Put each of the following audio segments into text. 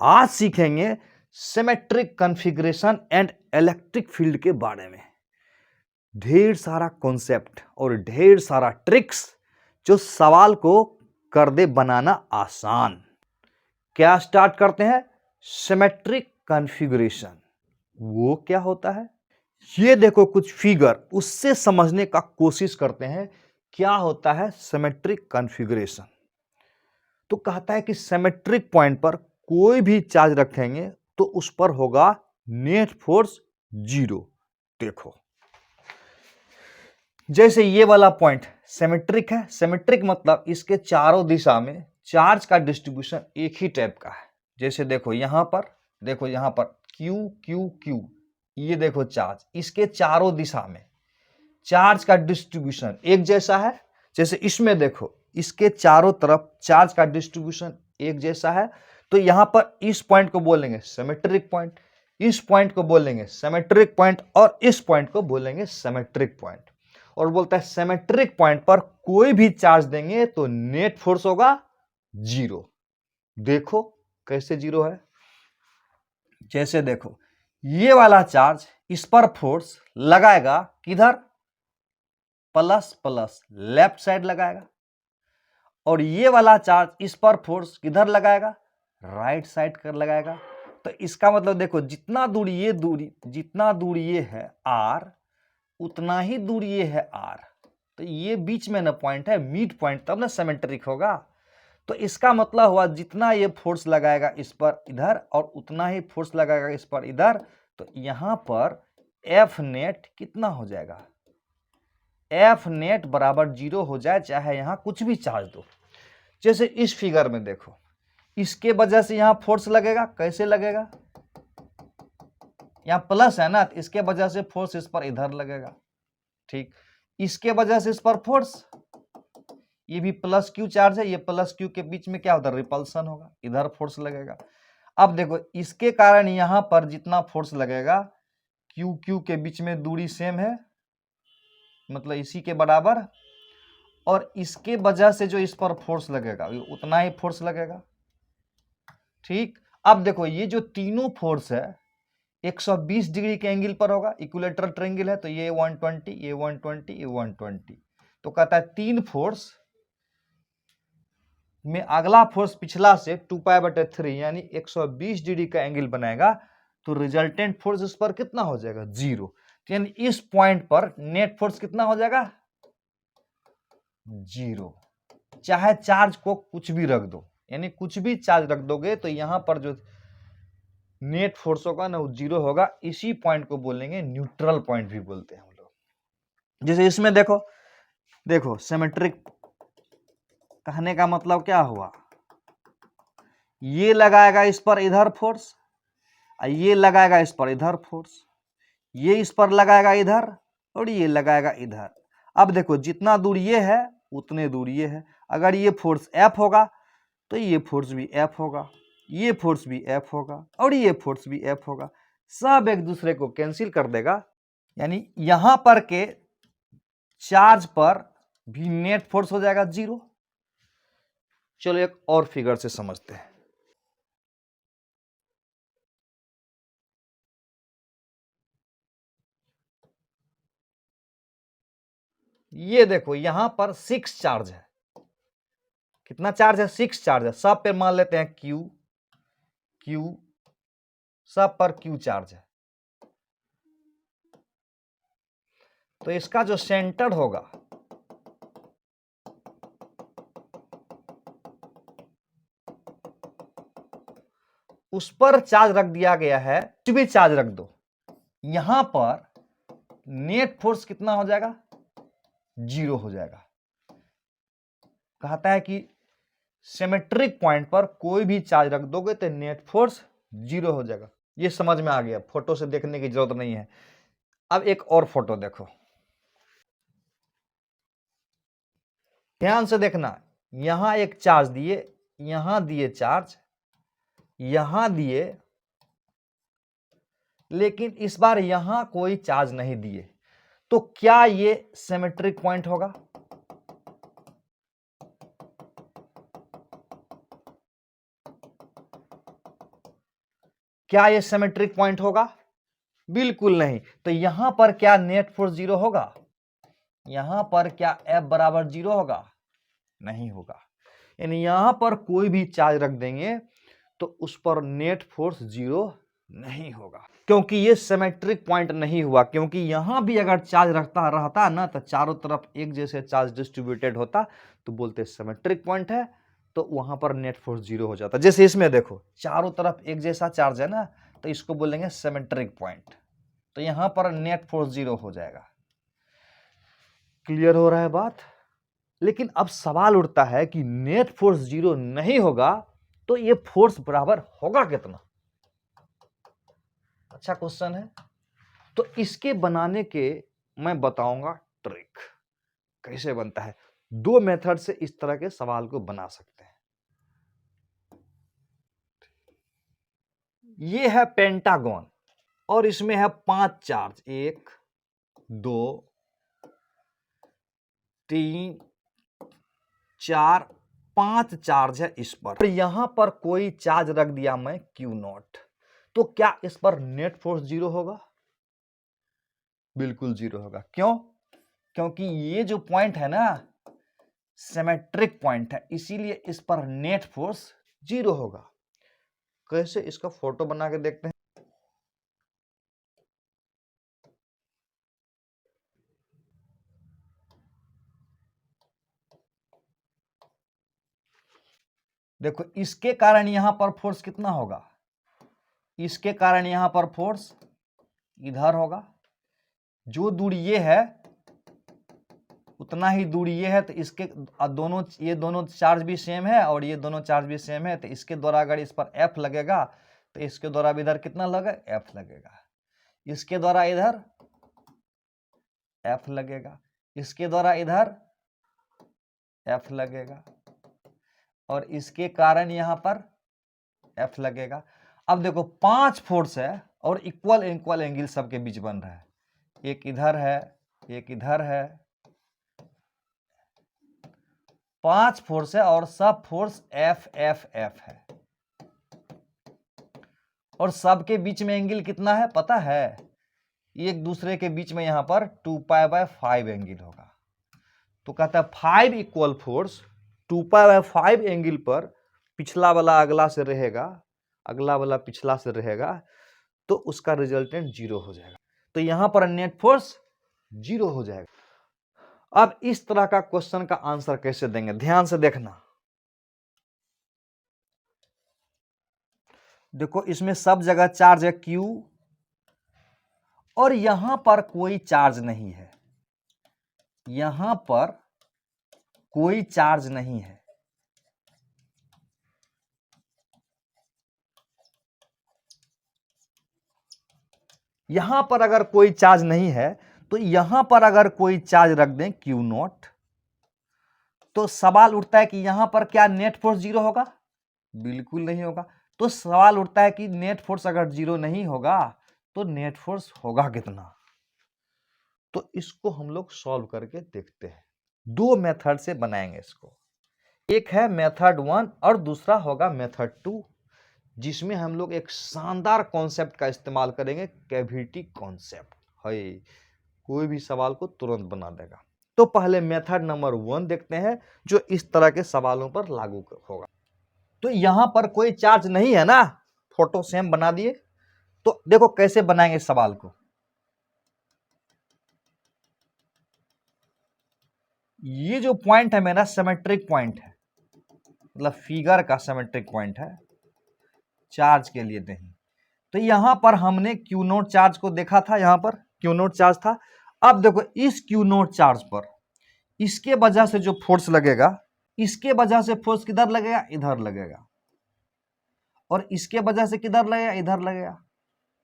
आज सीखेंगे symmetric configuration and electric field के बारे में। ढेर सारा कॉन्सेप्ट और ढेर सारा ट्रिक्स जो सवाल को कर दे बनाना आसान। क्या स्टार्ट करते हैं? Symmetric configuration. वो क्या होता है? ये देखो कुछ फिगर, उससे समझने का कोशिश करते हैं क्या होता है सिमेट्रिक कॉन्फ़िगरेशन। तो कहता है कि सिमेट्रिक पॉइंट पर कोई भी चार्ज रखेंगे तो उस पर होगा नेट फोर्स 0। देखो जैसे ये वाला पॉइंट सिमेट्रिक है। सिमेट्रिक मतलब इसके चारों दिशा में चार्ज का डिस्ट्रीब्यूशन एक ही टाइप का है। जैसे देखो यहां पर, देखो यहां पर Q Q Q, ये देखो चार्ज, इसके चारों दिशा में चार्ज का डिस्ट्रीब्यूशन एक जैसा है। जैसे इसमें देखो इसके चारों तरफ चार्ज का डिस्ट्रीब्यूशन एक जैसा है। तो यहां पर इस पॉइंट को बोलेंगे सिमेट्रिक पॉइंट, इस पॉइंट को बोलेंगे सिमेट्रिक पॉइंट और इस पॉइंट को बोलेंगे सिमेट्रिक पॉइंट। और बोलता है सिमेट्रिक पॉइंट पर कोई भी चार्ज देंगे तो नेट फोर्स होगा 0। देखो कैसे 0 है। जैसे देखो ये वाला चार्ज इस पर फोर्स लगाएगा किधर? प्लस प्लस लेफ्ट साइड लगाएगा। और ये वाला चार्ज इस पर फोर्स किधर लगाएगा? राइट साइड कर लगाएगा। तो इसका मतलब देखो जितना दूरी ये है r, उतना ही दूरी ये है r। तो ये बीच में ना पॉइंट है, मिड पॉइंट, तब ना सिमेट्रिक होगा। तो इसका मतलब हुआ जितना ये फोर्स लगाएगा इस पर इधर और उतना ही फोर्स लगाएगा इस पर इधर। तो यहां पर F नेट कितना हो जाएगा? F नेट बराबर 0 हो जाए, चाहे यहां कुछ भी चार्ज दो। जैसे इस फिगर में देखो, इसके वजह से यहां फोर्स लगेगा। कैसे लगेगा? यहां प्लस है ना, तो इसके वजह से फोर्स इस पर इधर लगेगा। ठीक, इसके वजह से इस पर फोर्स, ये भी प्लस क्यू चार्ज है, ये प्लस क्यू के बीच में क्या होता है? रिपल्सन होगा, इधर फोर्स लगेगा। अब देखो इसके कारण यहां पर जितना फोर्स लगेगा, क्यू क्यू के बीच में दूरी सेम है, मतलब इसी के बराबर, और इसके वजह से जो इस पर फोर्स लगेगा उतना ही फोर्स लगेगा। ठीक, अब देखो ये जो तीनों फोर्स है 120 डिग्री के एंगल पर होगा। इक्विलेटरल ट्रायंगल है तो ये 120, ये 120, ये 120। तो कहता है तीन फोर्स में अगला फोर्स पिछला से 2π/3 यानी 120 डिग्री का एंगल बनाएगा। तो रिजल्टेंट फोर्स इस पर कितना हो जाएगा? 0। यानी इस पॉइंट पर नेट फोर्स कितना हो जाएगा? 0। चाहे चार्ज को कुछ भी रख दो, यानी कुछ भी चार्ज रख दोगे तो यहां पर जो नेट फोर्स होगा ना वो 0 होगा। इसी पॉइंट को बोलेंगे न्यूट्रल पॉइंट भी बोलते हैं हम लोग। जैसे इसमें देखो, देखो सिमेट्रिक कहने का मतलब क्या हुआ? ये लगाएगा इस पर इधर फोर्स, ये लगाएगा इस पर इधर फोर्स, ये इस पर लगाएगा इधर और ये लगाएगा इधर। अब देखो जितना दूर ये है उतने दूर ये है। अगर ये फोर्स F होगा तो ये फोर्स भी F होगा, ये फोर्स भी F होगा और ये फोर्स भी F होगा। सब एक दूसरे को कैंसिल कर देगा, यानी यहां पर के चार्ज पर भी नेट फोर्स हो जाएगा 0। चलो एक और फिगर से समझते हैं। ये देखो यहां पर 6 चार्ज है। कितना चार्ज है? 6 चार्ज है। सब पे मान लेते हैं Q Q, सब पर Q चार्ज है। तो इसका जो सेंटर होगा उस पर चार्ज रख दिया गया है। कुछ भी चार्ज रख दो, यहां पर नेट फोर्स कितना हो जाएगा? 0 हो जाएगा। कहता है कि सिमेट्रिक पॉइंट पर कोई भी चार्ज रख दोगे तो नेट फोर्स 0 हो जाएगा। ये समझ में आ गया, फोटो से देखने की जरूरत नहीं है। अब एक और फोटो देखो, ध्यान से देखना। यहां एक चार्ज दिए, यहां दिए चार्ज, यहां दिए, लेकिन इस बार यहां कोई चार्ज नहीं दिए। तो क्या ये सिमेट्रिक पॉइंट होगा? क्या ये सिमेट्रिक पॉइंट होगा? बिल्कुल नहीं। तो यहां पर क्या नेट फोर्स 0 होगा? यहां पर क्या F बराबर 0 होगा? नहीं होगा। यानी यहां पर कोई भी चार्ज रख देंगे तो उस पर नेट फोर्स 0 नहीं होगा, क्योंकि ये सिमेट्रिक पॉइंट नहीं हुआ। क्योंकि यहां भी अगर चार्ज रखता रहता ना तो चारों तरफ एक जैसे चार्ज डिस्ट्रीब्यूटेड होता तो बोलते सिमेट्रिक पॉइंट है, तो वहां पर नेट फोर्स 0 हो जाता। जैसे इसमें देखो चारों तरफ एक जैसा चार्ज है ना, तो इसको बोलेंगे सिमेट्रिक पॉइंट, तो यहां पर नेट फोर्स 0 हो जाएगा। क्लियर हो रहा है बात? लेकिन अब सवाल उठता है कि नेट फोर्स 0 नहीं होगा तो ये फोर्स बराबर होगा कितना? अच्छा क्वेश्चन है। तो इसके बनाने के मैं बताऊंगा ट्रिक, कैसे बनता है। दो मेथड से इस तरह के सवाल को बना सकते हैं। ये है पेंटागन और इसमें है 5 चार्ज, 1 2 3 4 5 चार्ज है इस पर, और यहां पर कोई चार्ज रख दिया मैं Q0, तो क्या इस पर नेट फोर्स 0 होगा? बिल्कुल 0 होगा। क्यों? क्योंकि ये जो पॉइंट है ना सिमेट्रिक पॉइंट है, इसीलिए इस पर नेट फोर्स 0 होगा। कैसे, इसका फोटो बना के देखते हैं। देखो इसके कारण यहां पर फोर्स कितना होगा? इसके कारण यहां पर फोर्स इधर होगा। जो दूरी ये है उतना ही दूरी ये है, तो इसके दोनों, ये दोनों चार्ज भी सेम है और ये दोनों चार्ज भी सेम है, तो इसके द्वारा अगर इस पर F लगेगा तो इसके द्वारा भी इधर कितना लगेगा? F लगेगा। इसके द्वारा इधर F लगेगा, इसके द्वारा इधर F लगेगा, और इसके कारण यहां पर F लगेगा। अब देखो 5 फोर्स है और इक्वल इक्वल एंगल सबके बीच बन रहा है। एक इधर है, एक इधर है, 5 फोर्स है और सब फोर्स F F F है, और सबके बीच में एंगल कितना है पता है? एक दूसरे के बीच में यहां पर 2π/5 एंगल होगा। तो कहता है 5 इक्वल फोर्स 2π/5 एंगल पर पिछला वाला अगला से रहेगा, अगला वाला पिछला से रहेगा, तो उसका रिजल्टेंट 0 हो जाएगा। तो यहां पर नेट फोर्स 0 हो जाएगा। अब इस तरह का क्वेश्चन का आंसर कैसे देंगे, ध्यान से देखना। देखो इसमें सब जगह चार्ज है Q, और यहां पर कोई चार्ज नहीं है, यहां पर कोई चार्ज नहीं है। यहां पर अगर कोई चार्ज नहीं है तो यहां पर अगर कोई चार्ज रख दें Q0, तो सवाल उठता है कि यहां पर क्या नेट फोर्स 0 होगा? बिल्कुल नहीं होगा। तो सवाल उठता है कि नेट फोर्स अगर 0 नहीं होगा तो नेट फोर्स होगा कितना? तो इसको हम लोग सॉल्व करके देखते हैं। दो मेथड से बनाएंगे इसको, एक है मेथड 1 और दूसरा होगा मेथड 2, जिसमें हम लोग एक शानदार कॉन्सेप्ट का इस्तेमाल करेंगे, कैविटी कॉन्सेप्ट है, कोई भी सवाल को तुरंत बना देगा। तो पहले मेथड नंबर 1 देखते हैं जो इस तरह के सवालों पर लागू होगा। तो यहां पर कोई चार्ज नहीं है ना, फोटो सेम बना दिए। तो देखो कैसे बनाएंगे इस सवाल को। ये जो पॉइंट है मेरा सिमेट्रिक पॉइंट है, मतलब फिगर का सिमेट्रिक पॉइंट है, चार्ज के लिए नहीं। तो यहां पर हमने Q0 चार्ज को देखा था, यहां पर Q0 चार्ज था। अब देखो इस Q0 चार्ज पर इसके वजह से जो फोर्स लगेगा, इसके वजह से फोर्स किधर लगेगा? इधर लगेगा, और इसके वजह से किधर लगेगा? इधर लगेगा।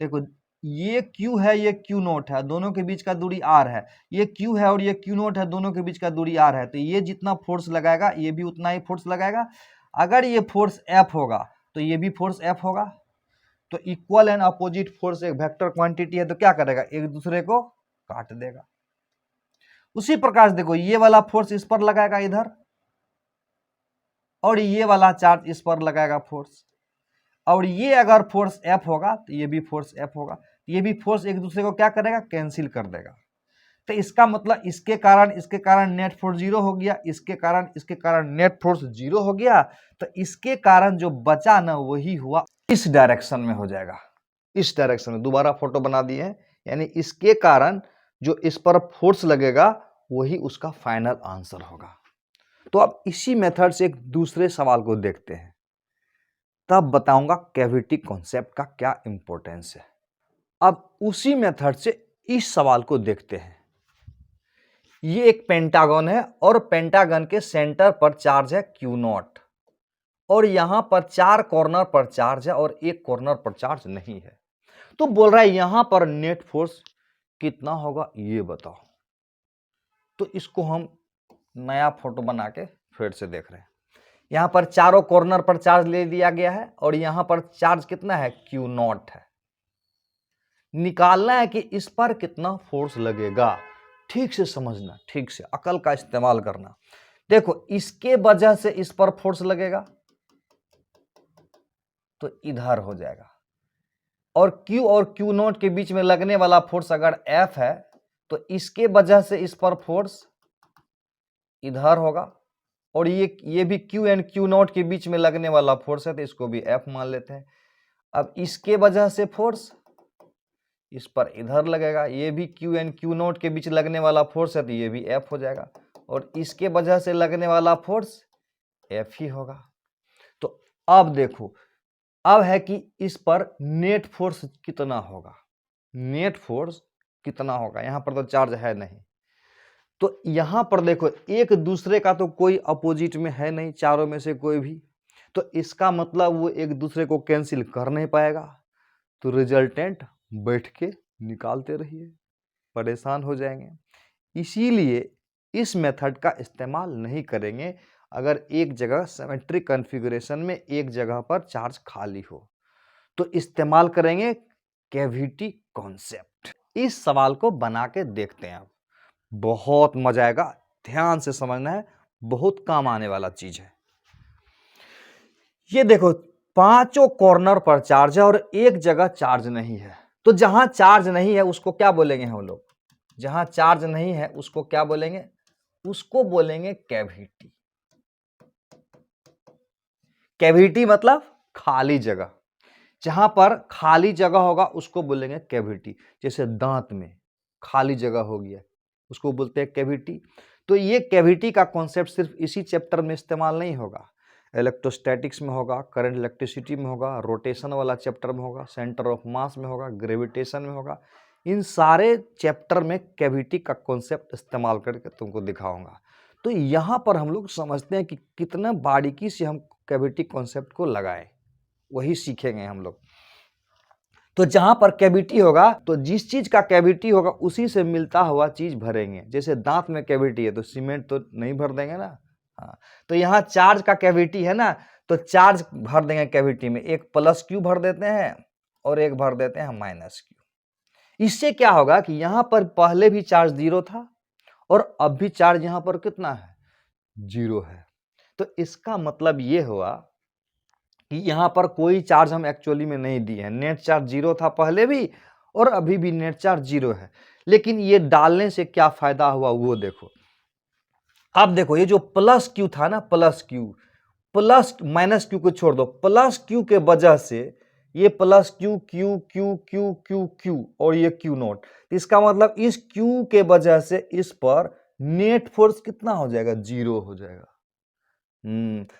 देखो ये Q है, ये Q0 है, दोनों के बीच का दूरी R है। ये Q है और ये Q0 है, दोनों के बीच का दूरी R है। तो ये जितना फोर्स लगाएगा ये भी उतना ही फोर्स लगाएगा। अगर ये फोर्स F होगा तो ये भी फोर्स F होगा। तो इक्वल एंड अपोजिट फोर्स एक वेक्टर क्वांटिटी है, तो क्या करेगा? एक दूसरे को काट देगा। उसी प्रकार से देखो ये वाला फोर्स इस पर लगाएगा इधर, और ये वाला चार्ज इस पर लगाएगा फोर्स। और ये अगर फोर्स F होगा तो ये भी फोर्स F होगा, ये भी फोर्स एक दूसरे को क्या करेगा, कैंसिल कर देगा। तो इसका मतलब इसके कारण नेट फोर्स जीरो हो गया, इसके कारण नेट फोर्स जीरो हो गया। तो इसके कारण जो बचा ना वही हुआ इस डायरेक्शन में हो जाएगा, इस डायरेक्शन में। दोबारा फोटो बना दिए हैं, यानी इसके कारण जो इस पर फोर्स लगेगा वही उसका फाइनल आंसर होगा। तो अब इसी मेथड से एक दूसरे सवाल को देखते हैं, तब बताऊंगा कैविटी कॉन्सेप्ट का क्या इंपॉर्टेंस है। अब उसी मेथड से इस सवाल को देखते हैं। ये एक पेंटागन है और पेंटागन के सेंटर पर चार्ज है Q0 और यहां पर 4 कॉर्नर पर चार्ज है और एक कॉर्नर पर चार्ज नहीं है। तो बोल रहा है यहां पर नेट फोर्स कितना होगा ये बताओ। तो इसको हम नया फोटो बना के फिर से देख रहे हैं। यहां पर चारों कॉर्नर पर चार्ज ले लिया गया है और यहां पर चार्ज कितना है, Q0 है। निकालना है कि इस पर कितना फोर्स लगेगा। ठीक से समझना, ठीक से अकल का इस्तेमाल करना। देखो इसके वजह से इस पर फोर्स लगेगा तो इधर हो जाएगा, और Q0 के बीच में लगने वाला फोर्स अगर F है तो इसके वजह से इस पर फोर्स इधर होगा, और ये भी Q एंड Q0 के बीच में लगने वाला फोर्स है तो इसको भी F मान लेते हैं। अब इसके वजह से फोर्स इस पर इधर लगेगा, ये भी Q एंड Q0 के बीच लगने वाला फोर्स है तो ये भी F हो जाएगा, और इसके वजह से लगने वाला फोर्स F ही होगा। तो अब देखो, अब है कि इस पर नेट फोर्स कितना होगा, नेट फोर्स कितना होगा। यहां पर तो चार्ज है नहीं, तो यहां पर देखो एक दूसरे का तो कोई अपोजिट में है नहीं, चारों में से कोई भी, तो इसका मतलब वो एक दूसरे को कैंसिल कर नहीं पाएगा। तो रिजल्टेंट बैठ के निकालते रहिए, परेशान हो जाएंगे। इसीलिए इस मेथड का इस्तेमाल नहीं करेंगे अगर एक जगह सिमेट्रिक कॉन्फ़िगरेशन में एक जगह पर चार्ज खाली हो, तो इस्तेमाल करेंगे कैविटी कॉन्सेप्ट। इस सवाल को बना के देखते हैं, आप बहुत मजा आएगा, ध्यान से समझना है, बहुत काम आने वाला चीज है। ये देखो पांचों कॉर्नर पर चार्ज है और एक जगह चार्ज नहीं है, तो जहां चार्ज नहीं है उसको क्या बोलेंगे हम लोग, जहां चार्ज नहीं है उसको क्या बोलेंगे, उसको बोलेंगे कैविटी। कैविटी मतलब खाली जगह, जहां पर खाली जगह होगा उसको बोलेंगे कैविटी। जैसे दांत में खाली जगह हो गया उसको बोलते हैं कैविटी। तो ये कैविटी का कॉन्सेप्ट सिर्फ इसी चैप्टर में इस्तेमाल नहीं होगा, इलेक्ट्रोस्टैटिक्स में होगा, करंट इलेक्ट्रिसिटी में होगा, रोटेशन वाला चैप्टर में होगा, सेंटर ऑफ मास में होगा, ग्रेविटेशन में होगा। इन सारे चैप्टर में कैविटी का कॉन्सेप्ट इस्तेमाल करके तुमको दिखाऊंगा। तो यहाँ पर हम लोग समझते हैं कि कितना बारीकी से हम कैविटी कॉन्सेप्ट को लगाएं, वही सीखेंगे हम लोग। तो जहां पर कैविटी होगा तो जिस चीज का कैविटी होगा उसी से मिलता हुआ चीज भरेंगे। जैसे दांत में कैविटी है तो सीमेंट तो नहीं भर देंगे ना, हाँ। तो यहाँ चार्ज का कैविटी है ना, तो चार्ज भर देंगे कैविटी में, एक +Q भर देते हैं और एक भर देते हैं -Q। इससे क्या होगा कि यहाँ पर पहले भी चार्ज 0 था और अब भी चार्ज यहाँ पर कितना है, 0 है। तो इसका मतलब ये हुआ कि यहाँ पर कोई चार्ज हम एक्चुअली में नहीं दिए हैं, नेट चार्ज 0 था पहले भी और अभी भी नेट चार्ज 0 है। लेकिन ये डालने से क्या फायदा हुआ वो देखो। अब देखो ये जो +Q था ना, +Q प्लस -Q को छोड़ दो, +Q के वजह से ये +Q Q Q Q Q Q और ये Q0, इसका मतलब इस Q के वजह से इस पर नेट फोर्स कितना हो जाएगा, 0 हो जाएगा।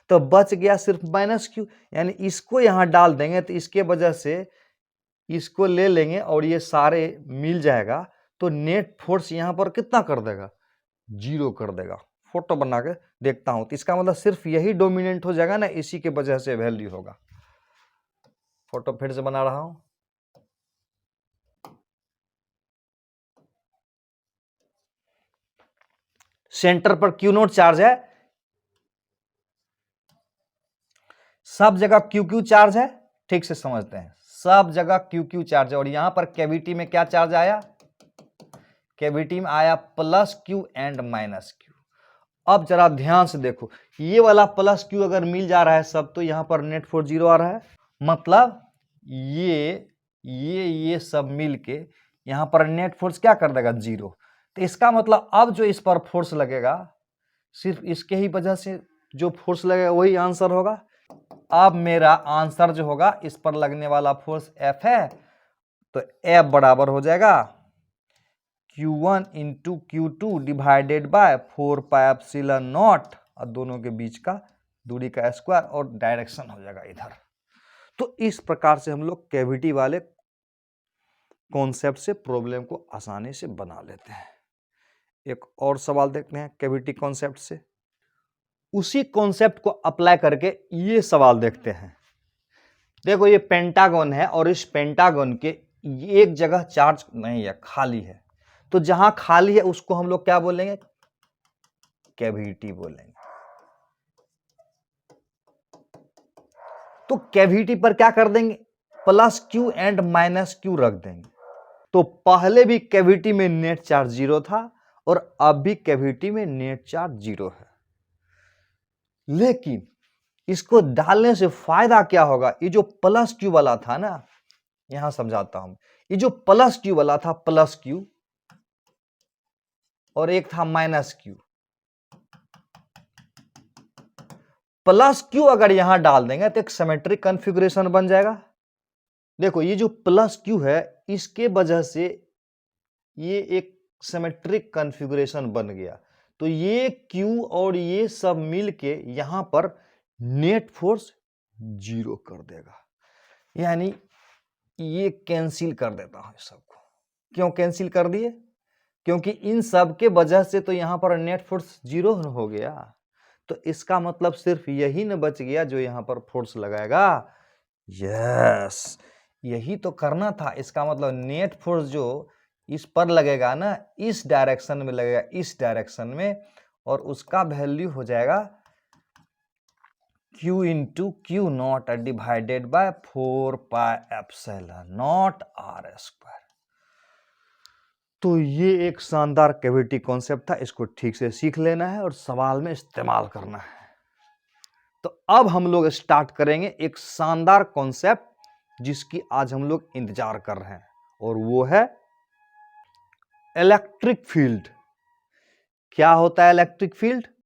तो बच गया सिर्फ -Q, यानी इसको यहां डाल देंगे तो इसके वजह से इसको ले लेंगे और ये सारे मिल जाएगा, तो नेट फोर्स यहां पर कितना कर देगा, 0 कर देगा। फोटो बना के देखता हूं, तो इसका मतलब सिर्फ यही डोमिनेंट हो जाएगा ना, इसी के वजह से वैल्यू होगा। फोटो फिर से बना रहा हूं। सेंटर पर Q0 चार्ज है, सब जगह QQ चार्ज है, ठीक से समझते हैं, सब जगह QQ चार्ज है। और यहां पर कैविटी में क्या चार्ज आया, कैविटी में आया +Q एंड -Q। अब जरा ध्यान से देखो, ये वाला +Q अगर मिल जा रहा है सब, तो यहां पर नेट फोर्स 0 आ रहा है, मतलब ये सब मिलके यहां पर नेट फोर्स क्या कर देगा, 0। तो इसका मतलब अब जो इस पर फोर्स लगेगा सिर्फ इसके ही वजह से जो फोर्स लगेगा वही आंसर होगा। अब मेरा आंसर जो होगा इस पर लगने वाला फोर्स F है, तो F बराबर हो जाएगा Q1 into Q2 divided by 4 pi epsilon not, और दोनों के बीच का दूरी का स्क्वायर, और डायरेक्शन हो जाएगा इधर। तो इस प्रकार से हम लोग कैविटी वाले कॉन्सेप्ट से प्रॉब्लम को आसानी से बना लेते हैं। एक और सवाल देखते हैं कैविटी कॉन्सेप्ट से। उसी कॉन्सेप्ट को अप्लाई करके ये सवाल देखते हैं। देखो ये पेंटागन है और इस पेंटागन के एक जगह चार्ज नहीं है, खाली है। तो जहां खाली है उसको हम लोग क्या बोलेंगे, कैविटी बोलेंगे। तो कैविटी पर क्या कर देंगे, plus Q and minus Q रख देंगे। तो पहले भी कैविटी में नेट चार्ज 0 था और अब भी कैविटी में नेट चार्ज 0 है। लेकिन इसको डालने से फायदा क्या होगा, ये जो प्लस क्यू वाला था ना, यहां समझाता हूं। ये जो प्लस क्यू वाला था, प्लस क्यू, और एक था माइनस क्यू। प्लस क्यू अगर यहां डाल देंगे तो एक सिमेट्रिक कॉन्फ़िगरेशन बन जाएगा। देखो ये जो प्लस क्यू है इसके वजह से ये एक सिमेट्रिक कॉन्फ़िगरेशन बन गया। तो ये क्यू और ये सब मिलके यहां पर नेट फोर्स 0 कर देगा। यानी ये कैंसिल कर देता हूं सबको। क्यों कैंसिल कर दिए, क्योंकि इन सब के वजह से तो यहां पर नेट फोर्स 0 हो गया। तो इसका मतलब सिर्फ यही न बच गया जो यहां पर फोर्स लगाएगा। यस, यही तो करना था। इसका मतलब नेट फोर्स जो इस पर लगेगा ना, इस डायरेक्शन में लगेगा, इस डायरेक्शन में, और उसका वैल्यू हो जाएगा Q into Q not divided by 4 pi epsilon not R square. तो ये एक शानदार कैविटी कॉन्सेप्ट था, इसको ठीक से सीख लेना है और सवाल में इस्तेमाल करना है। तो अब हम लोग स्टार्ट करेंगे एक शानदार कॉन्सेप्ट जिसकी आज हम लोग इंतजार कर रहे हैं, और वो है इलेक्ट्रिक फील्ड। क्या होता है इलेक्ट्रिक फील्ड?